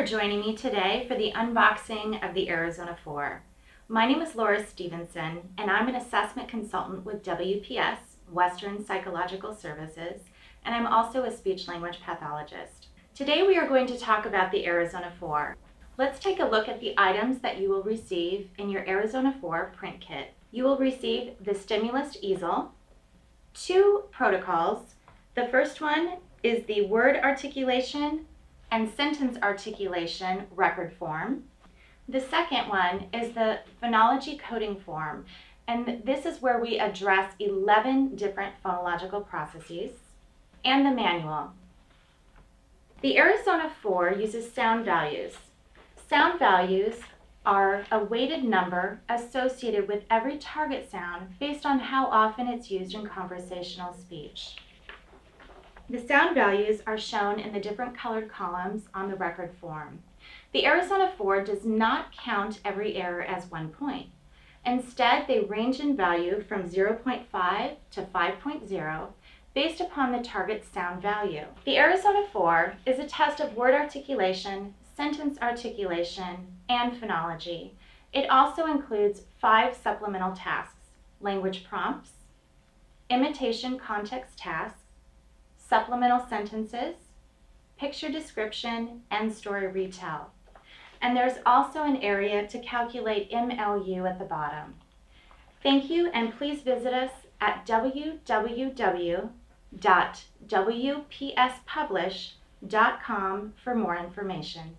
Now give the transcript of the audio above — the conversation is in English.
joining me today for the unboxing of the Arizona-4. My name is Laura Stevenson, and I'm an assessment consultant with WPS, Western Psychological Services, and I'm also a speech-language pathologist. Today we are going to talk about the Arizona-4. Let's take a look at the items that you will receive in your Arizona-4 print kit. You will receive the stimulus easel, 2 protocols. The first one is the word articulation and sentence articulation record form. The second one is the phonology coding form, and this is where we address 11 different phonological processes, and the manual. The Arizona-4 uses sound values. Sound values are a weighted number associated with every target sound based on how often it's used in conversational speech. The sound values are shown in the different colored columns on the record form. The Arizona-4 does not count every error as 1 point. Instead, they range in value from 0.5 to 5.0 based upon the target sound value. The Arizona-4 is a test of word articulation, sentence articulation, and phonology. It also includes 5 supplemental tasks: language prompts, imitation context tasks, supplemental sentences, picture description, and story retell. And there's also an area to calculate MLU at the bottom. Thank you, and please visit us at www.wpspublish.com for more information.